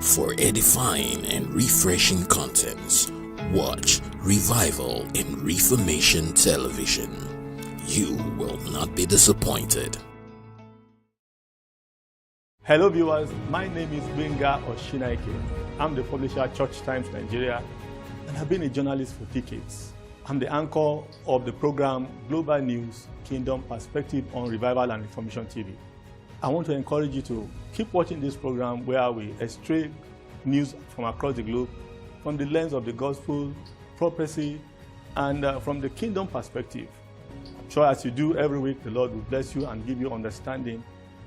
For edifying and refreshing contents, watch Revival and Reformation Television. You will not be disappointed. Hello viewers, my name is Benga Oshinaike. I'm the publisher Church Times Nigeria, and I've been a journalist for decades. I'm the anchor of the program Global News Kingdom Perspective on Revival and Reformation TV. I want to encourage you to keep watching this program where we extract news from across the globe from the lens of the gospel, prophecy, and from the kingdom perspective. I'm sure as you do every week, the Lord will bless you and give you understanding,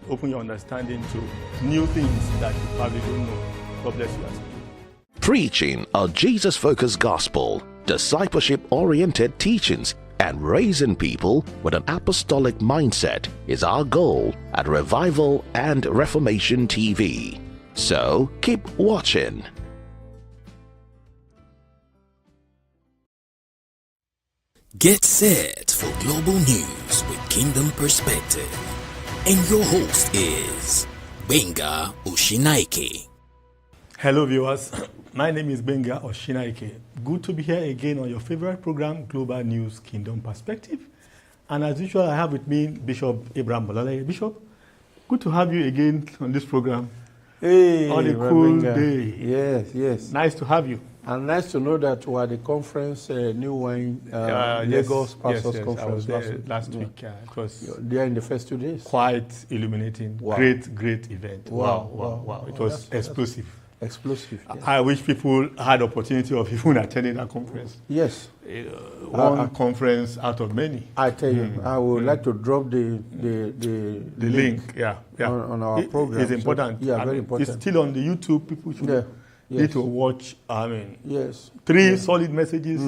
open your understanding to new things that you probably don't know. God bless you as you do. Preaching a Jesus-focused gospel, discipleship-oriented teachings, and raising people with an apostolic mindset is our goal at Revival and Reformation TV. So keep watching. Get set for global news with Kingdom Perspective. And your host is Benga Oshinaike. Hello viewers, my name is Benga Oshinaike. Good to be here again on your favorite program, Global News Kingdom Perspective. And as usual, I have with me Bishop Abraham Bolale. Bishop, good to have you again on this program. Hey, on a cool Benga. day. Yes. Nice to have you. And nice to know that we are at the conference, New Wine, Lagos Pastors Conference. I was there last week. It was there in the first 2 days. quite illuminating. Wow. Great event. Wow. It was explosive. Explosive. Yes. I wish people had opportunity of even attending that conference. Yes. One conference out of many. I tell you, I would like to drop the link. Yeah. On our program. It's important. So, very important. It's still on the YouTube. People should need to watch. Three solid messages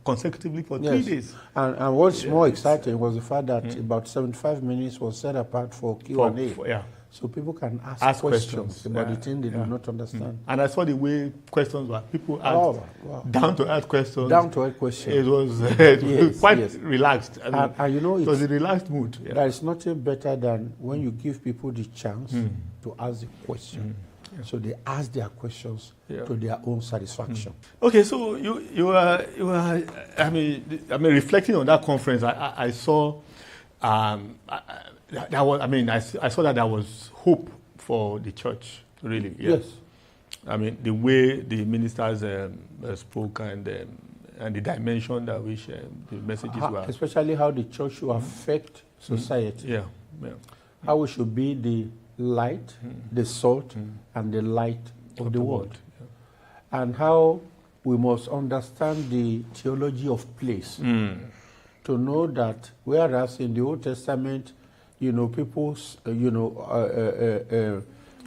consecutively for 3 days. And what's more exciting was the fact that about 75 minutes was set apart for Q&A. So people can ask questions about the thing they do not understand. And I saw the way questions were. People asked down to earth questions. Down to earth questions. It was quite relaxed. And you know, it was a relaxed mood. Yeah. There is nothing better than when you give people the chance to ask the question. So they ask their questions to their own satisfaction. Okay, so you are I mean reflecting on that conference, I saw I saw that there was hope for the church, really. Yes. I mean, the way the ministers spoke and the dimension that which the messages were. Especially how the church should affect society. Yeah. How we should be the light, the salt, and the light of the world. Yeah. And how we must understand the theology of place. To know that whereas in the Old Testament, people,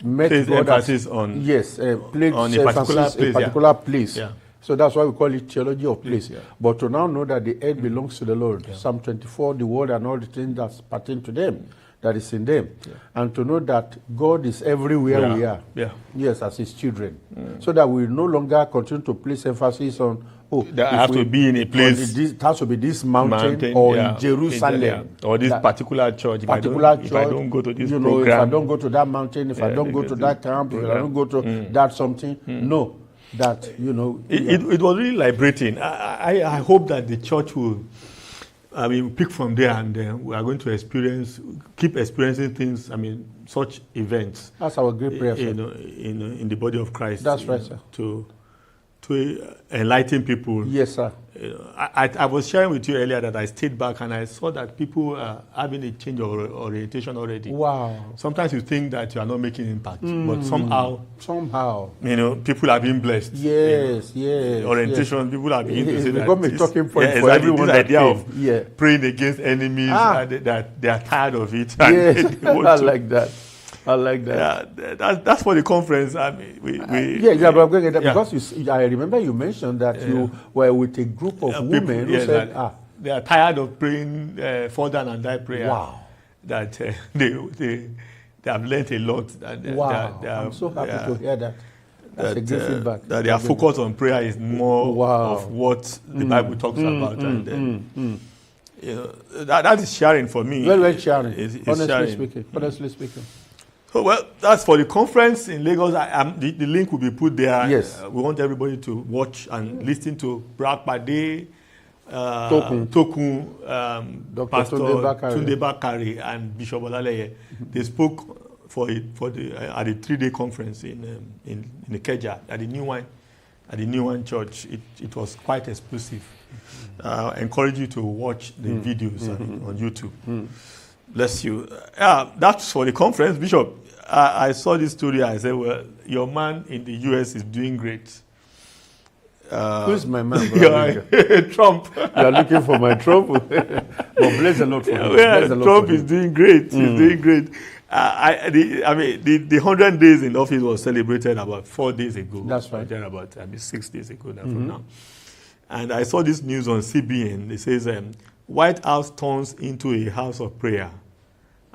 met God emphasis on a particular place. Yeah. So that's why we call it theology of place. Yeah. But to now know that the earth belongs to the Lord, Psalm 24, the world and all the things that pertain to them, that is in them, and to know that God is everywhere we are. Yeah. Yes, as His children, so that we no longer continue to place emphasis on. That have to be in a place. It has to be this mountain or in Jerusalem. Or this particular church. If I don't go to this program. If I don't go to that mountain, if I don't go to that camp, if I don't go to that something. No. That, It was really liberating. I hope that the church will, pick from there and we are going to keep experiencing things, such events. That's our great prayer, in the body of Christ. That's right, sir. To enlighten people. Yes, sir. I was sharing with you earlier that I stayed back and I saw that people are having a change of orientation already. Wow. Sometimes you think that you are not making impact, but somehow, people are being blessed. Yes. Orientation, people are beginning to say that. It's become a talking point for everyone. This idea of praying against enemies, that they are tired of it. Yes, I like that. Yeah, that's for the conference. But I'm going to get that because I remember you mentioned that you were with a group of women who said, they are tired of praying fall down and die prayer. Wow. That they have learned a lot. I'm so happy to hear that. That's a good feedback. That their focus on prayer is more of what the Bible talks about. That is sharing for me. Well sharing. Honestly speaking. So, well, that's for the conference in Lagos. The link will be put there. Yes. We want everybody to watch and listen to Bra Pade, Tokun, Pastor Tunde Bakari, and Bishop Olaleye. They spoke at the 3-day conference in Ikeja at the New Wine Church. It was quite explosive. I encourage you to watch the videos on YouTube. Bless you. That's for the conference, Bishop. I saw this story. I said, well, your man in the U.S. is doing great. Who's my man? Trump. You're looking for my Trump? But bless the Lord for him. Yeah, Trump is doing great. He's doing great. The 100 days in office was celebrated about 4 days ago. That's right. About 6 days ago from now. And I saw this news on CBN. It says, White House turns into a house of prayer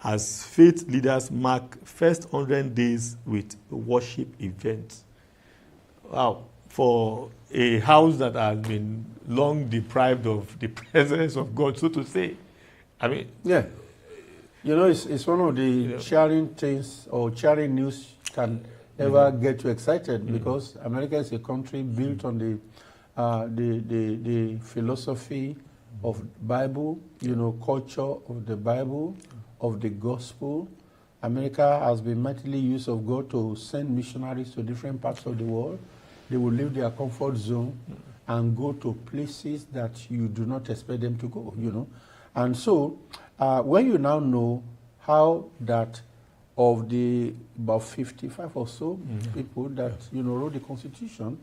as faith leaders mark first 100 days with worship events. Wow. For a house that has been long deprived of the presence of God, so to say. Yeah. You know, it's one of the sharing things or sharing news can ever get you excited because America is a country built on the philosophy of Bible, culture of the Bible, of the gospel. America has been mightily used of God to send missionaries to different parts of the world. They will leave their comfort zone and go to places that you do not expect them to go, And so, when you now know how that of the about 55 or so people that, wrote the Constitution,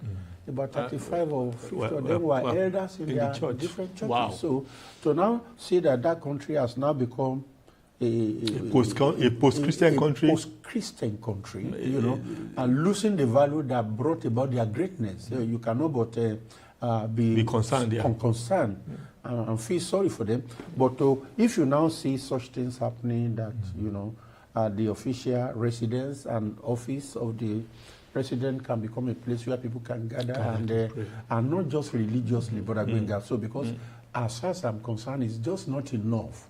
about 35 or 50 of them were elders in their different churches. Wow. So, to now see that country has now become a post-Christian country. Post-Christian country, and losing the value that brought about their greatness. You cannot but be concerned, concerned and feel sorry for them. But if you now see such things happening that, the official residence and office of the president can become a place where people can gather and not just religiously, but so because as far as I'm concerned, it's just not enough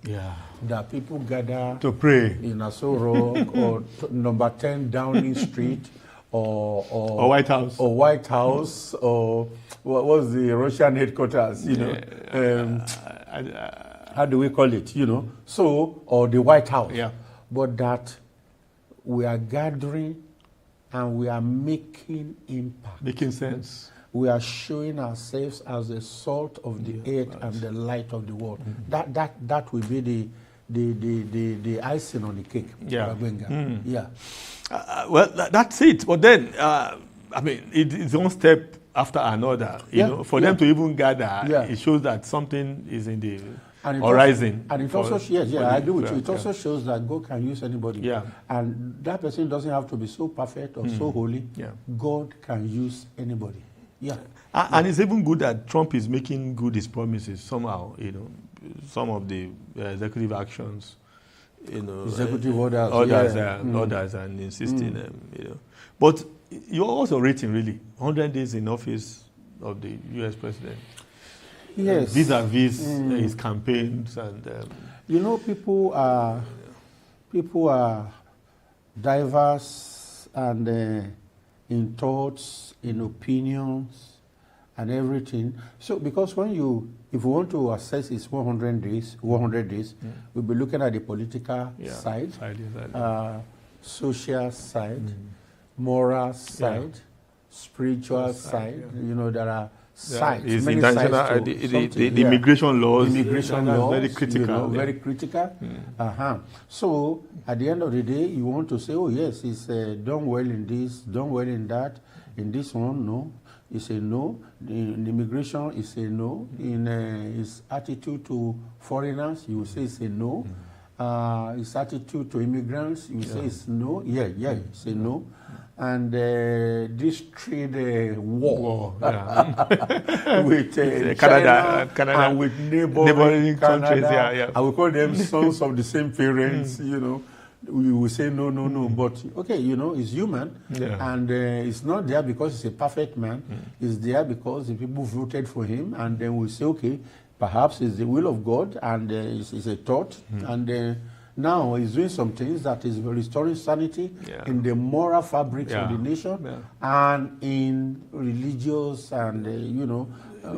that people gather to pray in Aso Rock or number 10 Downing Street or White House or what was the Russian headquarters? How do we call it? So or the White House. Yeah. But that we are gathering and we are making impact, making sense. We are showing ourselves as the salt of the earth and the light of the world. That will be the icing on the cake. Yeah. Yeah. Well, that's it. But then, it's one step after another. For them to even gather, it shows that something is in the horizon. And it also, I agree with you. It also shows that God can use anybody. Yeah. And that person doesn't have to be so perfect or so holy. Yeah. God can use anybody. Yeah. And it's even good that Trump is making good his promises somehow, some of the executive actions, executive orders, orders and insisting, But you're also rating, really, 100 days in office of the U.S. president. Yes. Vis-a-vis his campaigns and... people are diverse and in thoughts, in opinions, and everything. So, because if we want to assess his 100 days, we'll be looking at the political side, social side, moral side, spiritual side. There are sides, many sides the immigration laws. Immigration laws, very critical. Very critical. So, at the end of the day, you want to say, oh yes, he's done well in this, done well in that. In this one, no. It's a no. In immigration, it's a no. In his attitude to foreigners, you will say it's a no. His attitude to immigrants, you will say it's no. It's a no. And this trade war with China and with neighboring countries, I will call them sons of the same parents, We will say no, but okay, he's human, and it's not there because he's a perfect man. It's there because the people voted for him, and then we say, okay, perhaps it's the will of God, and it's a thought, and now is doing some things that is restoring sanity in the moral fabrics of the nation and in religious and, you know,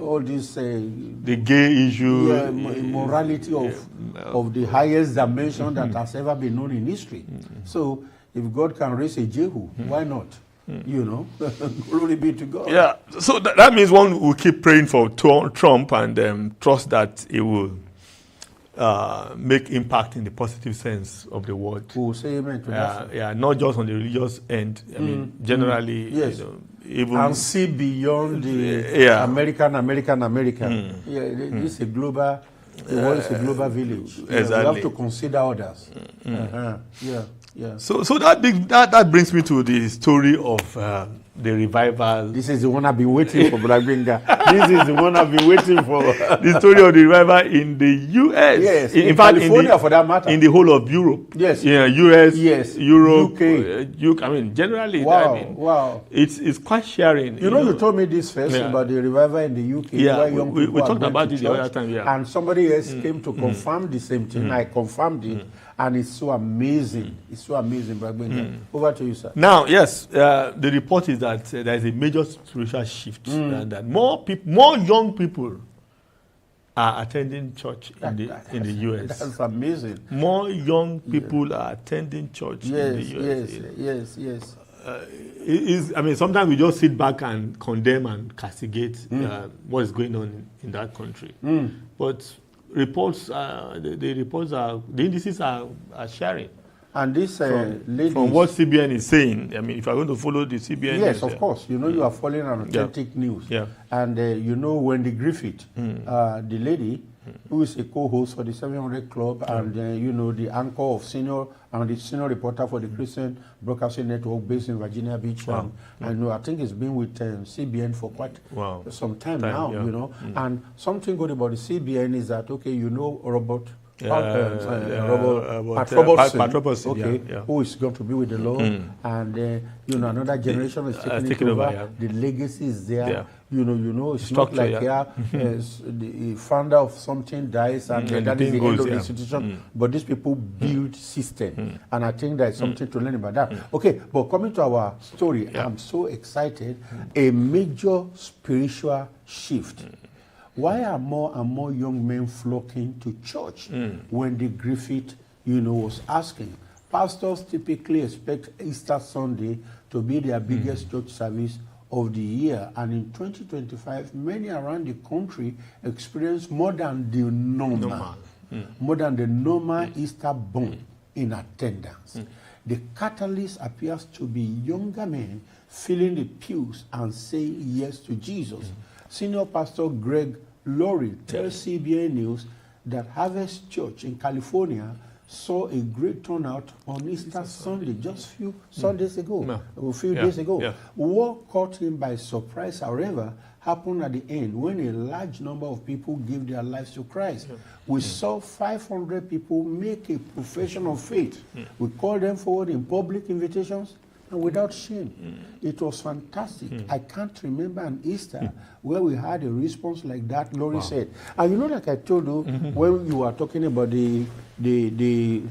all this... the gay issue. Immorality of the highest dimension that has ever been known in history. So if God can raise a Jehu, why not? You know, glory be to God. Yeah, so that means one will keep praying for Trump and trust that he will make impact in the positive sense of the word. We'll say amen to that. Yeah, not just on the religious end. I mean, generally, yes. You know, even and see beyond the American. This is a global. The world is a global village. Exactly. You have to consider others. Yeah. So that brings me to the story of the revival. This is the one I've been waiting for, Brother Benga. This is the one I've been waiting for. The story of the revival in the U.S. Yes, in fact, California, for that matter. In the whole of Europe. Yes. Yeah, U.S. Yes. Europe. UK. I mean, generally. Wow. I mean, wow. It's quite sharing. You know, you told me this first about the revival in the UK. Yeah, where young we people talked about it the other time. Yeah. And somebody else came to confirm the same thing. I confirmed it. And it's so amazing. It's so amazing, Brother Benga. Over to you, sir. Now, yes, the report is that there is a major spiritual shift, and that more young people are attending church in the US. That's amazing. More young people are attending church in the US. Yes. I mean, sometimes we just sit back and condemn and castigate what is going on in that country, but reports, the indices are sharing. And this lady... From what CBN is saying, I mean, if you're going to follow the CBN... Yes, of course. You know, you are following an authentic news. Yeah. And you know, Wendy Griffith, the lady who is a co-host for the 700 Club and, you know, the anchor of the senior reporter for the Christian Broadcasting Network based in Virginia Beach. Wow. And I know, I think it's been with CBN for quite some time now, you know. And something good about the CBN is that, okay, you know, Pat Robertson, who is going to be with the Lord, and you know, another generation is taking it over. The legacy is there. You know, it's not like the founder of something dies and that is the end of the institution. But these people build system, and I think there is something to learn about that. Okay, but coming to our story, I'm so excited. A major spiritual shift. Why are more and more young men flocking to church? Wendy Griffith, you know, was asking. Pastors typically expect Easter Sunday to be their biggest church service of the year. And in 2025, many around the country experience more than the normal Easter bump in attendance. The catalyst appears to be younger men filling the pews and saying yes to Jesus. Senior Pastor Greg Laurie tells CBN News that Harvest Church in California saw a great turnout on Easter Sunday just a few Sundays ago, a few days ago. What caught him by surprise, however, happened at the end when a large number of people gave their lives to Christ. We saw 500 people make a profession of faith. We called them forward in public invitations and without shame. It was fantastic. I can't remember an Easter where we had a response like that, Laurie said. And you know, like I told you, when you were talking about the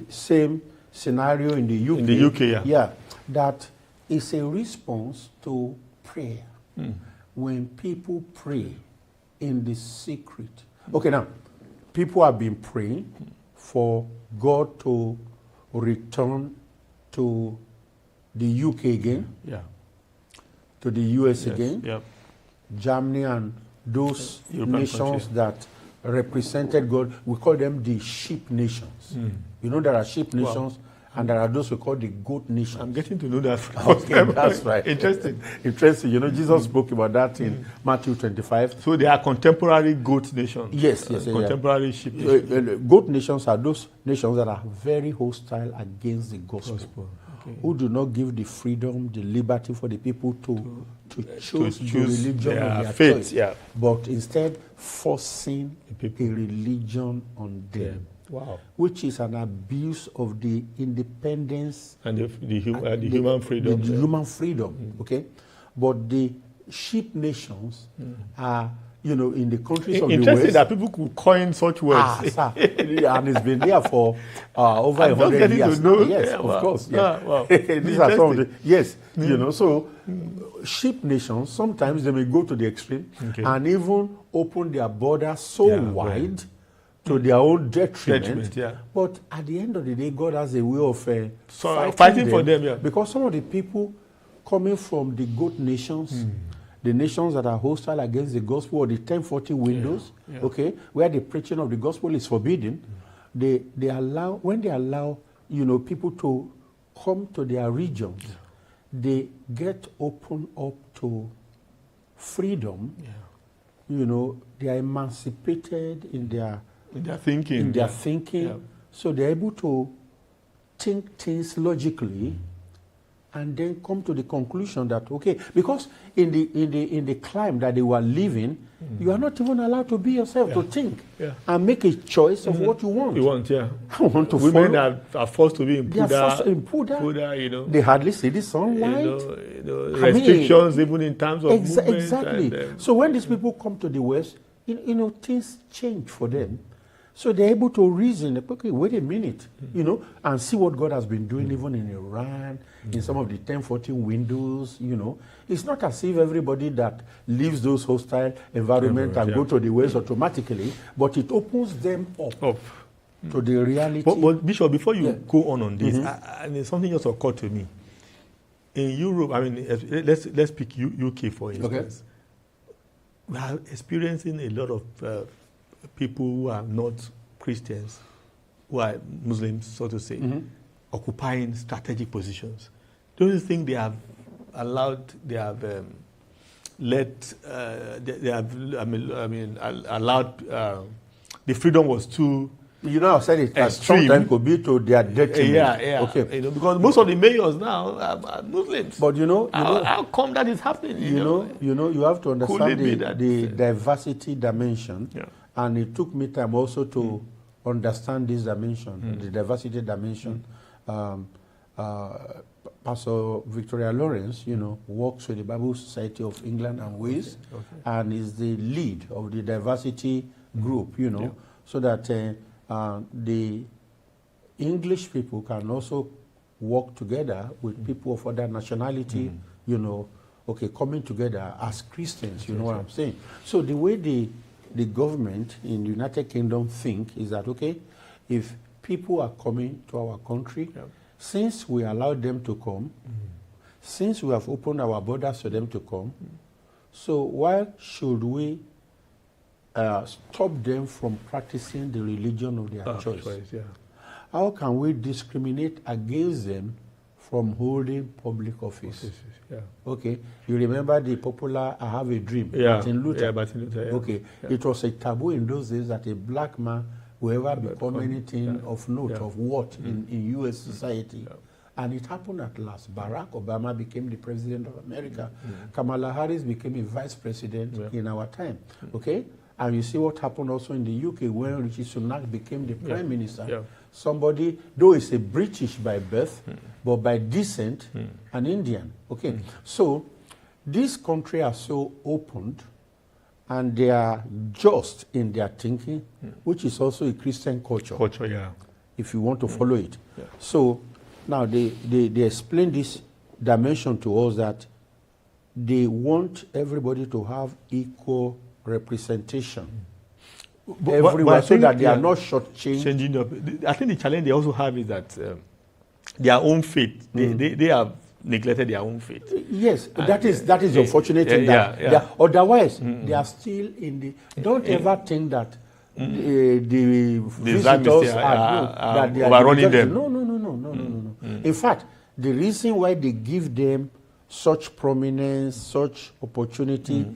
same scenario in the UK. In the UK, yeah. That is a response to prayer. When people pray in the secret. Okay, now, people have been praying for God to return to the UK again, to the US again, Germany and those European nations countries that represented God. We call them the sheep nations. You know, there are sheep nations and there are those we call the goat nations. I'm getting to know that. Okay, that's right. Interesting. You know, Jesus spoke about that in Matthew 25. So they are contemporary goat nations. Yes. Contemporary sheep nations. Goat nations are those nations that are very hostile against the gospel. Who do not give the freedom, the liberty for the people to choose the religion of their faith, choice, but instead forcing a religion on them. Wow. Which is an abuse of the independence and the human freedom. The human freedom, okay? But the sheep nations are you know, in the countries of the West. Interesting that people could coin such words. Sir. And it's been there for over 100 years. Yes, yeah, of course. Yeah. Wow. These are some of the, yes, you know, so sheep nations, sometimes they may go to the extreme and even open their borders so wide to their own detriment. But at the end of the day, God has a way of fighting for them. Because some of the people coming from the goat nations, the nations that are hostile against the gospel, or the 1040 windows, okay, where the preaching of the gospel is forbidden, they allow, when they allow, you know, people to come to their regions, they get open up to freedom. You know, they are emancipated in their thinking. So they're able to think things logically and then come to the conclusion that, okay, because in the climb that they were living, you are not even allowed to be yourself, to think and make a choice of what you want. You want, I want to Women follow. are forced to be in Puda. They are forced in Puda. You know. They hardly see the sunlight. You know, restrictions even in terms of movement. Exactly. So when these people come to the West, you know, things change for them. So they're able to reason, okay, wait a minute, you know, and see what God has been doing even in Iran, in some of the 1014 windows, you know. It's not as if everybody that leaves those hostile environments and go to the West automatically, but it opens them up. To the reality. But Bishop, before you go on this, and something just occurred to me. In Europe, I mean, let's pick UK for instance. We are experiencing a lot of people who are not Christians, who are Muslims, so to say, occupying strategic positions. Don't you think they have allowed, they have allowed, the freedom was too You know, I said it extreme. Sometimes could be to their detriment. Okay. You know, because most of the mayors now are Muslims. But how come that is happening? You have to understand the diversity dimension. And it took me time also to understand this dimension, the diversity dimension. Pastor Victoria Lawrence, works with the Bible Society of England and Wales, and is the lead of the diversity group, so that the English people can also work together with people of other nationality, coming together as Christians, you know what I'm saying? So the way the government in the United Kingdom think is that, if people are coming to our country, since we allowed them to come, since we have opened our borders for them to come, so why should we stop them from practicing the religion of their choice? How can we discriminate against them from holding public office? You remember the popular "I Have a Dream"? Martin Luther. It was a taboo in those days that a black man will ever become anything of note, of what in U.S. society. And it happened at last. Barack Obama became the president of America. Kamala Harris became a vice president in our time. And you see what happened also in the UK when Rishi Sunak became the prime minister. Somebody, though is a British by birth, but by descent, an Indian. So this country are so opened, and they are just in their thinking, which is also a Christian culture. If you want to follow it. So now they explain this dimension to us that they want everybody to have equal representation everywhere, so that they are not shortchanged. I think the challenge they also have is that their own faith, they have neglected their own faith. Yes, that is unfortunate. Otherwise, they are still in the. Don't ever think that the visitors that they are overrunning them. No. In fact, the reason why they give them such prominence, such opportunity,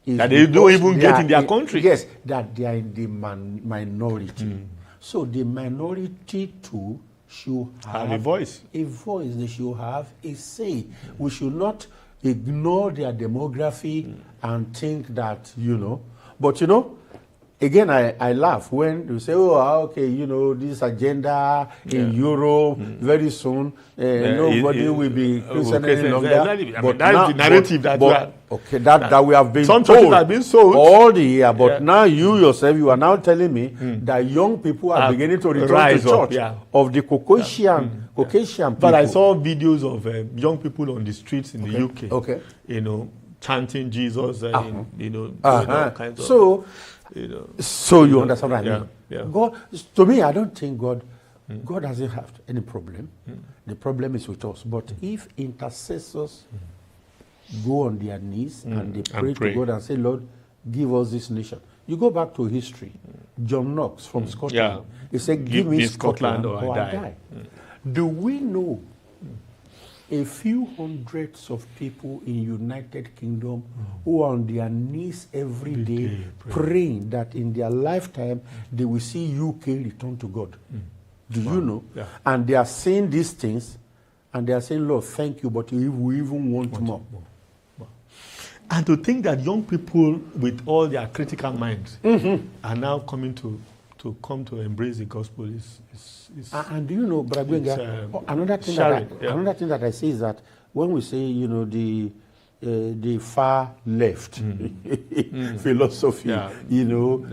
is that they don't even get in their country. Yes, that they are in the minority. So the minority too should have a voice. They should have a say. We should not ignore their demography and think that, But again, I laugh when you say, oh, okay, you know, this agenda in Europe, very soon, nobody will be Christian any longer. But that's the narrative that we have been some told churches have been sold all the year. But now you yourself, you are now telling me that young people are beginning to return to church of the Caucasian people. But I saw videos of young people on the streets in the UK, you know, chanting Jesus, you know, all kinds of, so, you know. So you understand what I mean? Yeah. God, to me, I don't think God doesn't have any problem. The problem is with us. But if intercessors go on their knees and they pray to God and say, Lord, give us this nation. You go back to history. John Knox from Scotland. He said, give me Scotland or I die. Do we know a few hundreds of people in United Kingdom who are on their knees every day praying that in their lifetime they will see UK return to God? Do you know? Yeah. And they are saying these things and they are saying, Lord, thank you, but we even want more. And to think that young people with all their critical minds are now coming to come to embrace the gospel is and do you know, Bragwenga, another thing that I say is that when we say, you know, the far left philosophy, you know,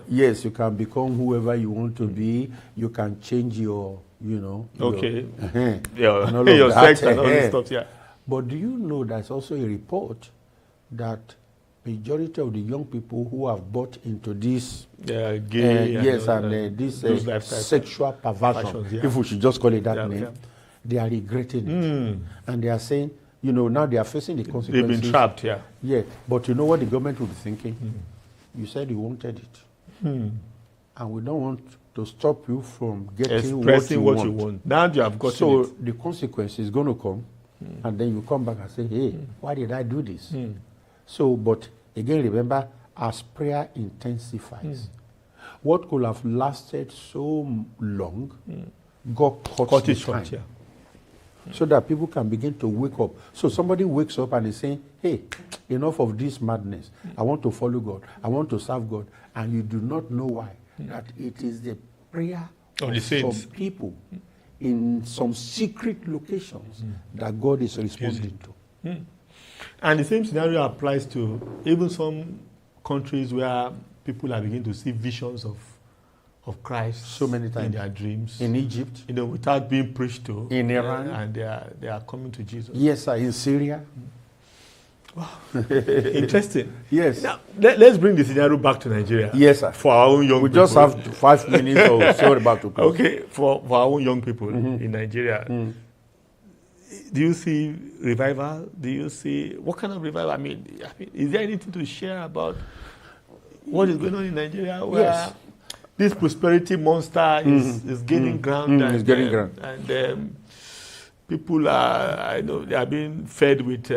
you can become whoever you want to be. You can change your, you know, and all your sex and all this stuff. But do you know there's also a report that majority of the young people who have bought into this this sexual perversion, if we should just call it that name, they are regretting it. And they are saying, you know, now they are facing the consequences. They've been trapped, Yeah, but you know what the government will be thinking? You said you wanted it. And we don't want to stop you from getting what you want. Now you have gotten it. So the consequence is going to come, and then you come back and say, hey, why did I do this? So, but again, remember, as prayer intensifies, what could have lasted so long, God cuts the time. So that people can begin to wake up. So somebody wakes up and is saying, hey, enough of this madness. I want to follow God. I want to serve God. And you do not know why. That it is the prayer of some people in some secret locations that God is responding to. And the same scenario applies to even some countries where people are beginning to see visions of Christ so many times in their dreams. In Egypt, you know, without being preached to. In Iran, and they are coming to Jesus. Yes, sir. In Syria. Wow, interesting. Yes. Now let's bring the scenario back to Nigeria. Yes, sir. For our own young people. We just have 5 minutes or so about to close. Okay, for our own young people in Nigeria. Do you see revival? Do you see what kind of revival? I mean, is there anything to share about what is going on in Nigeria where this prosperity monster is gaining ground? It's getting ground. And people I know, they are being fed with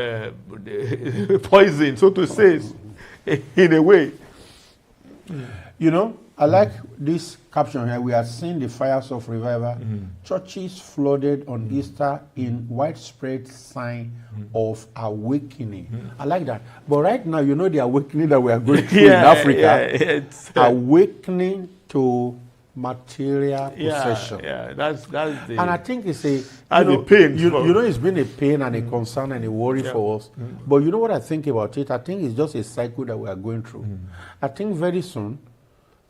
poison, so to say, in a way. You know, I like this caption here. We are seeing the fires of revival. Churches flooded on Easter in widespread sign of awakening. I like that. But right now, you know the awakening that we are going through in Africa. Awakening to material possession. That's the. And I think it's a pain. You know, it's been a pain and a concern and a worry for us. But you know what I think about it? I think it's just a cycle that we are going through. I think very soon,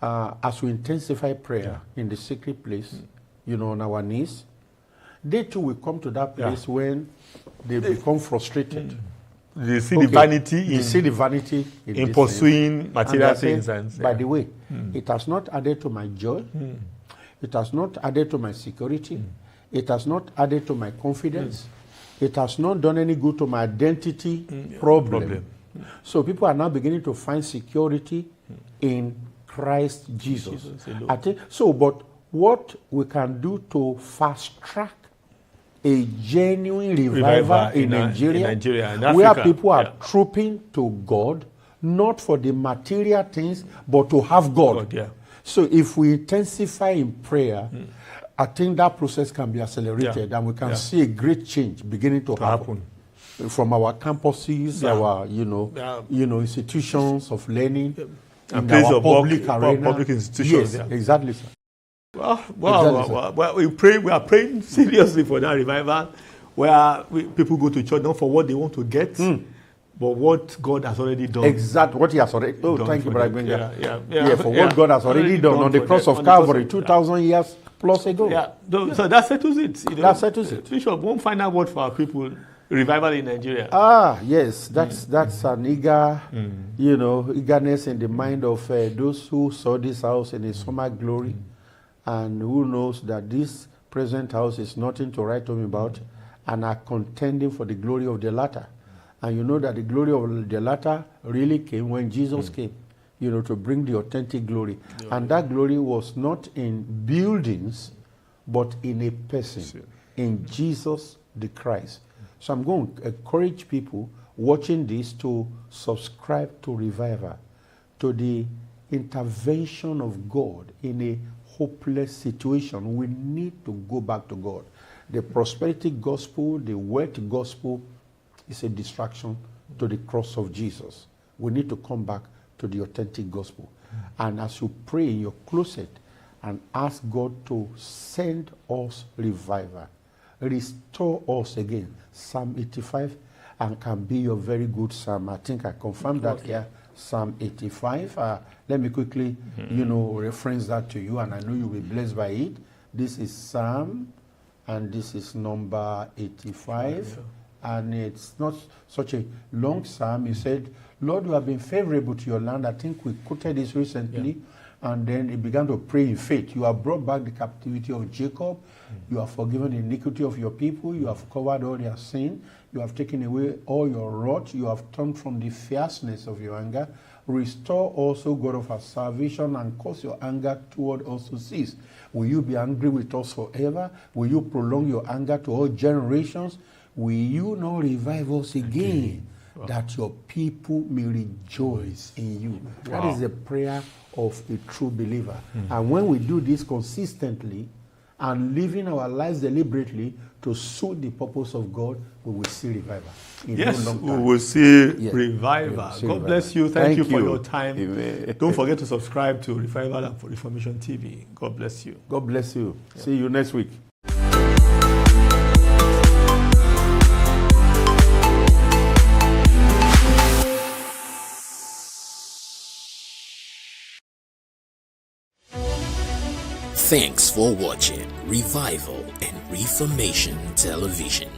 as we intensify prayer in the secret place, you know, on our knees, they too will come to that place when they become frustrated. They see the vanity. They see the vanity in pursuing material things. By the way, it has not added to my joy. It has not added to my security. It has not added to my confidence. It has not done any good to my identity problem. So people are now beginning to find security in Christ Jesus. I think so. But what we can do to fast track a genuine revival in Nigeria, where people are trooping to God, not for the material things, but to have God. So if we intensify in prayer, I think that process can be accelerated, and we can see a great change beginning to happen. From our campuses, our institutions of learning. in our public arena. Public institutions. Yes, exactly, sir. Well, we are praying seriously for that revival, where people go to church not for what they want to get, but what God has already done. Exactly, what He has already done. Oh, thank you, Brother Benga. For what God has already done on the cross of Calvary 2,000 years plus ago. So that settles it. That settles it. Bishop, one final word for our people. Revival in Nigeria. Yes, that's an eagerness in the mind of those who saw this house in its summer glory, and who knows that this present house is nothing to write home about, and are contending for the glory of the latter. And you know that the glory of the latter really came when Jesus came, to bring the authentic glory. And that glory was not in buildings, but in a person, in Jesus the Christ. So I'm going to encourage people watching this to subscribe to Revival, to the intervention of God in a hopeless situation. We need to go back to God. The prosperity gospel, the wealth gospel is a distraction to the cross of Jesus. We need to come back to the authentic gospel. And as you pray in your closet and ask God to send us revival, restore us again. Psalm 85 and can be your very good psalm. I think I confirmed that here. Psalm 85. Let me quickly, reference that to you, and I know you'll be blessed by it. This is Psalm, and this is number 85. And it's not such a long psalm. He said, Lord, you have been favorable to your land. I think we quoted this recently. And then he began to pray in faith. You have brought back the captivity of Jacob. You have forgiven the iniquity of your people. You have covered all their sin. You have taken away all your wrath. You have turned from the fierceness of your anger. Restore also, God of our salvation, and cause your anger toward us to cease. Will you be angry with us forever? Will you prolong your anger to all generations? Will you not revive us again? That your people may rejoice in you. That is the prayer of a true believer. And when we do this consistently and living our lives deliberately to suit the purpose of God, we will see revival. Yes, we will see revival. God bless you. Thank you for your time. Amen. Don't forget to subscribe to Revival and Reformation TV. God bless you. God bless you. See you next week. Thanks for watching Revival and Reformation Television.